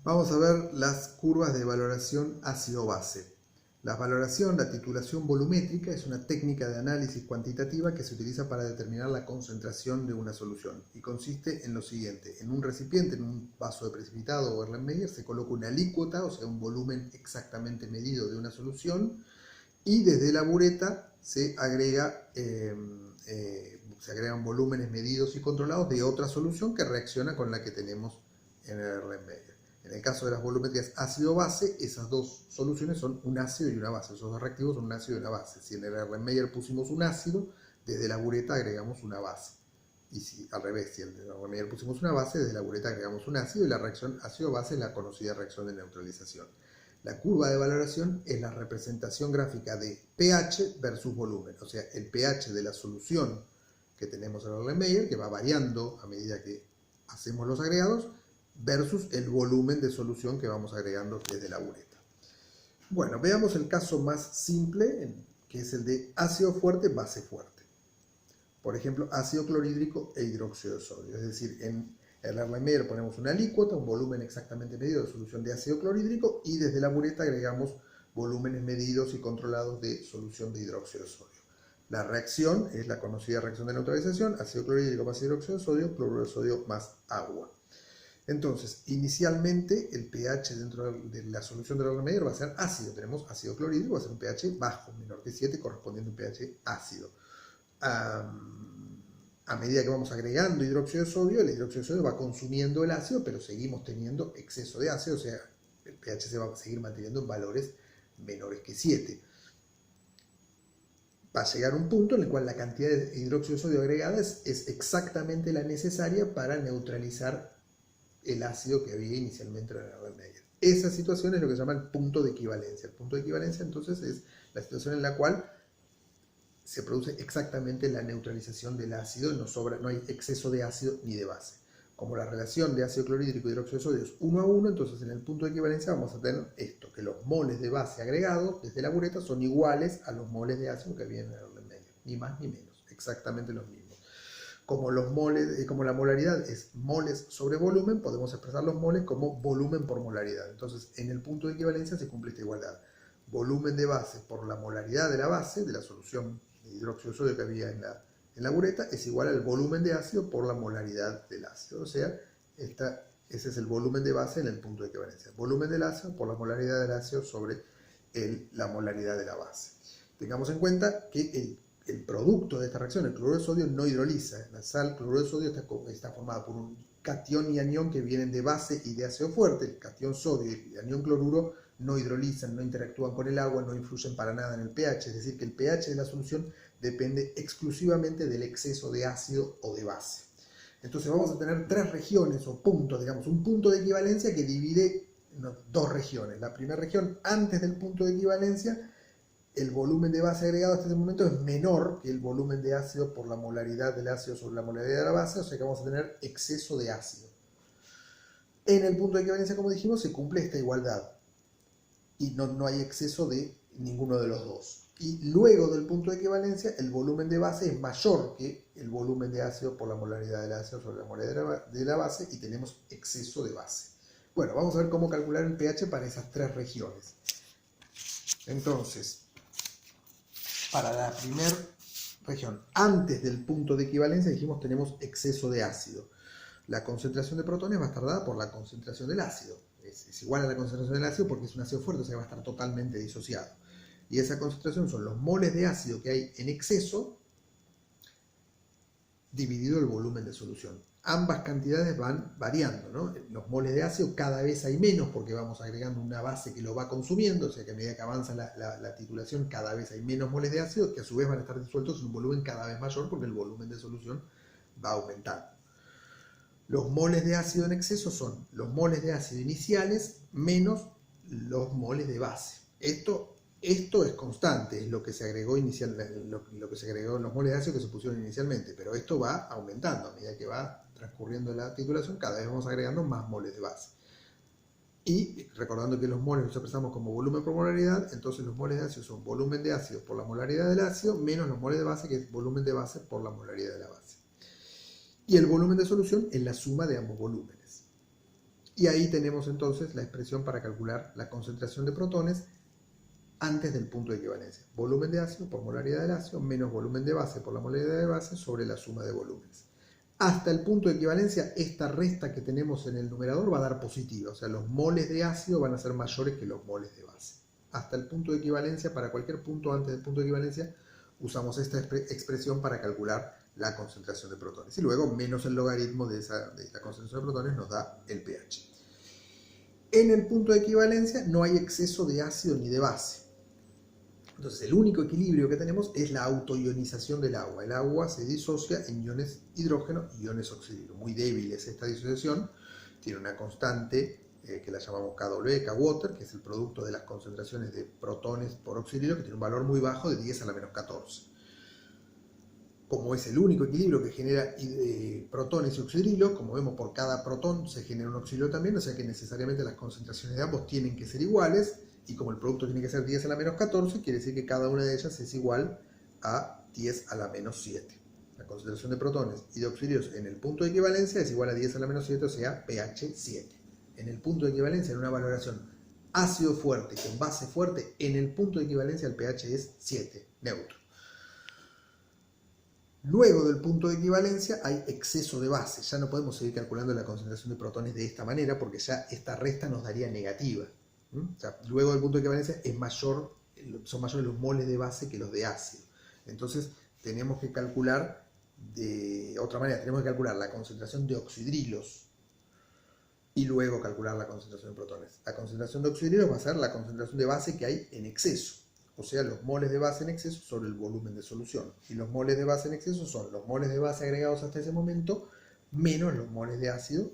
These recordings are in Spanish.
Vamos a ver las curvas de valoración ácido-base. La valoración, la titulación volumétrica, es una técnica de análisis cuantitativa que se utiliza para determinar la concentración de una solución y consiste en lo siguiente: en un recipiente, en un vaso de precipitado o Erlenmeyer, se coloca una alícuota, o sea, un volumen exactamente medido de una solución, y desde la bureta se agregan volúmenes medidos y controlados de otra solución que reacciona con la que tenemos en el Erlenmeyer. En el caso de las volumétricas ácido-base, esas dos soluciones son un ácido y una base. Esos dos reactivos son un ácido y una base. Si en el Erlenmeyer pusimos un ácido, desde la bureta agregamos una base. Y si al revés, si en el Erlenmeyer pusimos una base, desde la bureta agregamos un ácido, y la reacción ácido-base es la conocida reacción de neutralización. La curva de valoración es la representación gráfica de pH versus volumen. O sea, el pH de la solución que tenemos en el Erlenmeyer, que va variando a medida que hacemos los agregados, versus el volumen de solución que vamos agregando desde la bureta. Bueno, veamos el caso más simple, que es el de ácido fuerte, base fuerte. Por ejemplo, ácido clorhídrico e hidróxido de sodio. Es decir, en el Erlenmeyer ponemos una alícuota, un volumen exactamente medido de solución de ácido clorhídrico, y desde la bureta agregamos volúmenes medidos y controlados de solución de hidróxido de sodio. La reacción es la conocida reacción de neutralización: ácido clorhídrico más hidróxido de sodio, cloruro de sodio más agua. Entonces, inicialmente el pH dentro de la solución del Erlenmeyer va a ser ácido. Tenemos ácido clorhídrico, va a ser un pH bajo, menor que 7, correspondiente a un pH ácido. A medida que vamos agregando hidróxido de sodio, el hidróxido de sodio va consumiendo el ácido, pero seguimos teniendo exceso de ácido, o sea, el pH se va a seguir manteniendo en valores menores que 7. Va a llegar un punto en el cual la cantidad de hidróxido de sodio agregada es exactamente la necesaria para neutralizar el ácido que había inicialmente en el Erlenmeyer. Esa situación es lo que se llama el punto de equivalencia. El punto de equivalencia, entonces, es la situación en la cual se produce exactamente la neutralización del ácido, no hay exceso de ácido ni de base. Como la relación de ácido clorhídrico y hidróxido de sodio es 1 a 1, entonces en el punto de equivalencia vamos a tener esto, que los moles de base agregados desde la bureta son iguales a los moles de ácido que había en el Erlenmeyer, ni más ni menos, exactamente los mismos. Como la molaridad es moles sobre volumen, podemos expresar los moles como volumen por molaridad. Entonces, en el punto de equivalencia se cumple esta igualdad. Volumen de base por la molaridad de la base, de la solución de hidróxido de sodio que había en la bureta, es igual al volumen de ácido por la molaridad del ácido. O sea, ese es el volumen de base en el punto de equivalencia. Volumen del ácido por la molaridad del ácido sobre la molaridad de la base. Tengamos en cuenta que el producto de esta reacción, el cloruro de sodio, no hidroliza. La sal cloruro de sodio está formada por un catión y anión que vienen de base y de ácido fuerte. El catión sodio y el anión cloruro no hidrolizan, no interactúan con el agua, no influyen para nada en el pH. Es decir, que el pH de la solución depende exclusivamente del exceso de ácido o de base. Entonces vamos a tener tres regiones o puntos, digamos, un punto de equivalencia que divide dos regiones. La primera región, antes del punto de equivalencia, el volumen de base agregado hasta este momento es menor que el volumen de ácido por la molaridad del ácido sobre la molaridad de la base, o sea que vamos a tener exceso de ácido. En el punto de equivalencia, como dijimos, se cumple esta igualdad y no hay exceso de ninguno de los dos. Y luego del punto de equivalencia, el volumen de base es mayor que el volumen de ácido por la molaridad del ácido sobre la molaridad de la base, y tenemos exceso de base. Bueno, vamos a ver cómo calcular el pH para esas tres regiones. Entonces, para la primera región, antes del punto de equivalencia, dijimos tenemos exceso de ácido. La concentración de protones va a estar dada por la concentración del ácido. Es igual a la concentración del ácido porque es un ácido fuerte, o sea que va a estar totalmente disociado. Y esa concentración son los moles de ácido que hay en exceso dividido el volumen de solución. Ambas cantidades van variando, ¿no? Los moles de ácido cada vez hay menos porque vamos agregando una base que lo va consumiendo, o sea que a medida que avanza la titulación cada vez hay menos moles de ácido, que a su vez van a estar disueltos en un volumen cada vez mayor porque el volumen de solución va aumentando. Los moles de ácido en exceso son los moles de ácido iniciales menos los moles de base. Esto es constante, es lo que se agregó lo que se agregó en los moles de ácido que se pusieron inicialmente, pero esto va aumentando a medida que va transcurriendo la titulación, cada vez vamos agregando más moles de base. Y recordando que los moles los expresamos como volumen por molaridad, entonces los moles de ácido son volumen de ácido por la molaridad del ácido menos los moles de base, que es volumen de base por la molaridad de la base. Y el volumen de solución es la suma de ambos volúmenes. Y ahí tenemos entonces la expresión para calcular la concentración de protones antes del punto de equivalencia. Volumen de ácido por molaridad del ácido menos volumen de base por la molaridad de base sobre la suma de volúmenes. Hasta el punto de equivalencia, esta resta que tenemos en el numerador va a dar positiva, o sea, los moles de ácido van a ser mayores que los moles de base. Hasta el punto de equivalencia, para cualquier punto antes del punto de equivalencia, usamos esta expresión para calcular la concentración de protones. Y luego, menos el logaritmo de la concentración de protones nos da el pH. En el punto de equivalencia no hay exceso de ácido ni de base. Entonces, el único equilibrio que tenemos es la autoionización del agua. El agua se disocia en iones hidrógeno y iones oxidilo. Muy débil es esta disociación. Tiene una constante que la llamamos KW, K-Water, que es el producto de las concentraciones de protones por oxidilo, que tiene un valor muy bajo de 10 a la menos 14. Como es el único equilibrio que genera protones y oxidrilos, como vemos, por cada protón se genera un oxidrilo también, o sea que necesariamente las concentraciones de ambos tienen que ser iguales, y como el producto tiene que ser 10 a la menos 14, quiere decir que cada una de ellas es igual a 10 a la menos 7. La concentración de protones y de oxidrilos en el punto de equivalencia es igual a 10 a la menos 7, o sea, pH 7. En el punto de equivalencia, en una valoración ácido fuerte con base fuerte, en el punto de equivalencia el pH es 7, neutro. Luego del punto de equivalencia hay exceso de base. Ya no podemos seguir calculando la concentración de protones de esta manera porque ya esta resta nos daría negativa. O sea, luego del punto de equivalencia son mayores los moles de base que los de ácido. Entonces tenemos que calcular de otra manera. Tenemos que calcular la concentración de oxidrilos y luego calcular la concentración de protones. La concentración de oxidrilos va a ser la concentración de base que hay en exceso. O sea, los moles de base en exceso sobre el volumen de solución. Y los moles de base en exceso son los moles de base agregados hasta ese momento menos los moles de ácido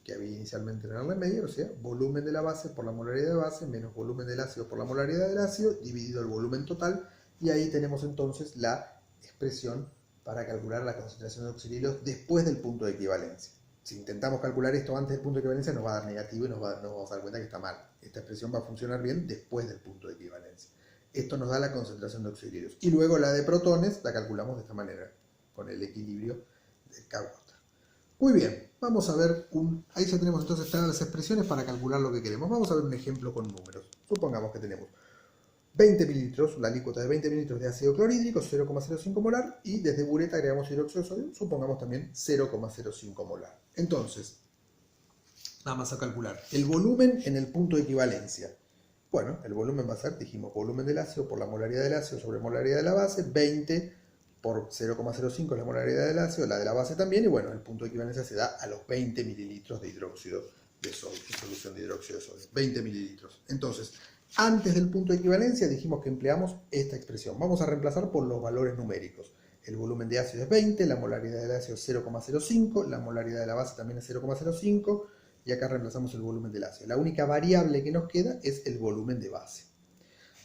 que había inicialmente en el medio, o sea, volumen de la base por la molaridad de base menos volumen del ácido por la molaridad del ácido dividido el volumen total. Y ahí tenemos entonces la expresión para calcular la concentración de oxidrilos después del punto de equivalencia. Si intentamos calcular esto antes del punto de equivalencia nos va a dar negativo y nos vamos a dar cuenta que está mal. Esta expresión va a funcionar bien después del punto de equivalencia. Esto nos da la concentración de oxidrilos. Y luego la de protones la calculamos de esta manera, con el equilibrio del K-Water. Muy bien, vamos a ver ahí ya tenemos entonces todas las expresiones para calcular lo que queremos. Vamos a ver un ejemplo con números. Supongamos que tenemos 20 mililitros, la alícuota de 20 mililitros de ácido clorhídrico, 0,05 molar, y desde bureta agregamos hidróxido de sodio, supongamos también 0,05 molar. Entonces, vamos a calcular el volumen en el punto de equivalencia. Bueno, el volumen va a ser, dijimos, volumen del ácido por la molaridad del ácido sobre molaridad de la base, 20 por 0,05 es la molaridad del ácido, la de la base también, y bueno, el punto de equivalencia se da a los 20 mililitros de hidróxido de sodio, solución de hidróxido de sodio, 20 mililitros. Entonces, antes del punto de equivalencia dijimos que empleamos esta expresión. Vamos a reemplazar por los valores numéricos. El volumen de ácido es 20, la molaridad del ácido es 0,05, la molaridad de la base también es 0,05, y acá reemplazamos el volumen del ácido. La única variable que nos queda es el volumen de base.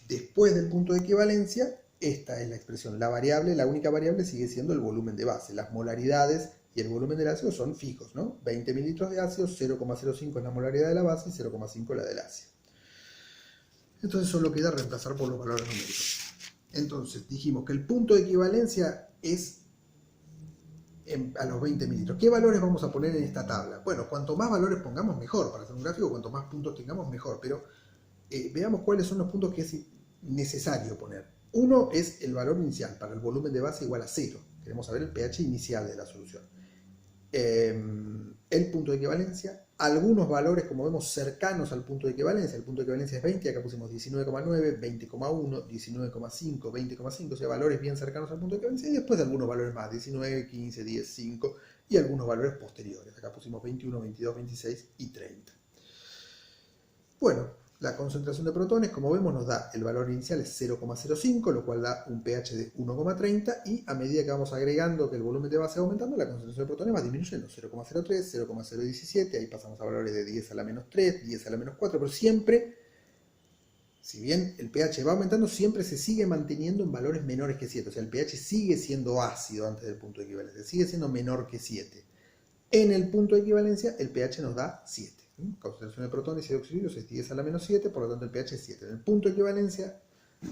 Después del punto de equivalencia, esta es la expresión. La única variable sigue siendo el volumen de base. Las molaridades y el volumen del ácido son fijos, ¿no? 20 mililitros de ácido, 0,05 es la molaridad de la base y 0,5 la del ácido. Entonces solo queda reemplazar por los valores numéricos. Entonces dijimos que el punto de equivalencia es a los 20 mililitros. ¿Qué valores vamos a poner en esta tabla? Bueno, cuanto más valores pongamos mejor. Para hacer un gráfico, cuanto más puntos tengamos mejor. Pero veamos cuáles son los puntos que es necesario poner. Uno es el valor inicial, para el volumen de base igual a 0. Queremos saber el pH inicial de la solución. El punto de equivalencia, algunos valores, como vemos, cercanos al punto de equivalencia. El punto de equivalencia es 20, acá pusimos 19,9, 20,1, 19,5, 20,5, o sea, valores bien cercanos al punto de equivalencia, y después algunos valores más, 19, 15, 10, 5, y algunos valores posteriores. Acá pusimos 21, 22, 26 y 30. Bueno, la concentración de protones, como vemos, nos da el valor inicial es 0,05, lo cual da un pH de 1,30, y a medida que vamos agregando que el volumen de base va aumentando, la concentración de protones va disminuyendo, 0,03, 0,017, ahí pasamos a valores de 10 a la menos 3, 10 a la menos 4, pero siempre, si bien el pH va aumentando, siempre se sigue manteniendo en valores menores que 7, o sea, el pH sigue siendo ácido antes del punto de equivalencia, sigue siendo menor que 7. En el punto de equivalencia, el pH nos da 7. Concentración de protones y de oxidrilos es 10 a la menos 7, por lo tanto el pH es 7. En el punto de equivalencia,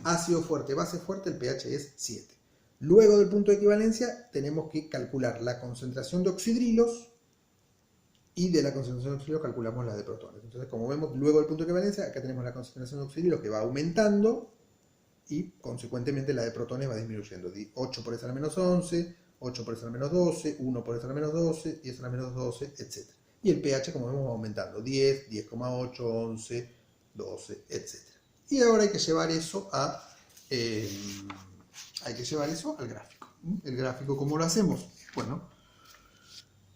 ácido fuerte, base fuerte, el pH es 7. Luego del punto de equivalencia tenemos que calcular la concentración de oxidrilos y de la concentración de oxígeno calculamos la de protones. Entonces, como vemos, luego del punto de equivalencia, acá tenemos la concentración de oxígeno que va aumentando y consecuentemente la de protones va disminuyendo. 8 por 10 a la menos 11, 8 por 10 a la menos 12, 1 por 10 a la menos 12, 10 a la menos 12, etc. Y el pH, como vemos, va aumentando. 10, 10,8, 11, 12, etc. Y ahora hay que llevar eso al gráfico. ¿El gráfico cómo lo hacemos? Bueno,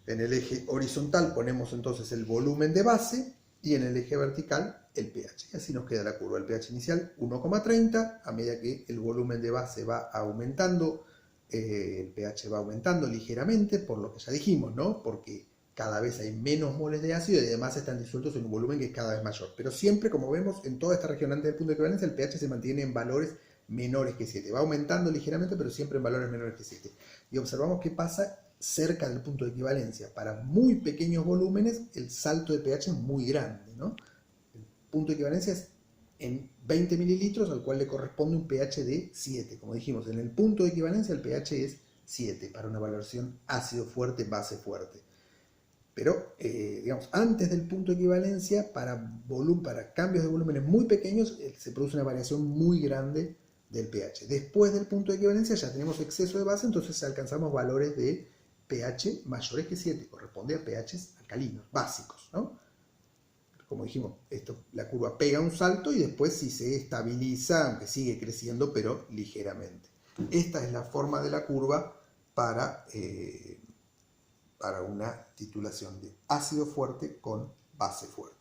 en el eje horizontal ponemos entonces el volumen de base y en el eje vertical el pH. Y así nos queda la curva. El pH inicial 1,30, a medida que el volumen de base va aumentando, el pH va aumentando ligeramente, por lo que ya dijimos, ¿no? Porque cada vez hay menos moles de ácido y además están disueltos en un volumen que es cada vez mayor. Pero siempre, como vemos, en toda esta región antes del punto de equivalencia, el pH se mantiene en valores menores que 7. Va aumentando ligeramente, pero siempre en valores menores que 7. Y observamos qué pasa cerca del punto de equivalencia. Para muy pequeños volúmenes, el salto de pH es muy grande, ¿no? El punto de equivalencia es en 20 mililitros, al cual le corresponde un pH de 7. Como dijimos, en el punto de equivalencia el pH es 7 para una valoración ácido fuerte, base fuerte. Pero, digamos, antes del punto de equivalencia, para cambios de volúmenes muy pequeños, se produce una variación muy grande del pH. Después del punto de equivalencia ya tenemos exceso de base, entonces alcanzamos valores de pH mayores que 7, corresponde a pHs alcalinos, básicos, ¿no? Como dijimos, la curva pega un salto y después sí se estabiliza, aunque sigue creciendo, pero ligeramente. Esta es la forma de la curva para una titulación de ácido fuerte con base fuerte.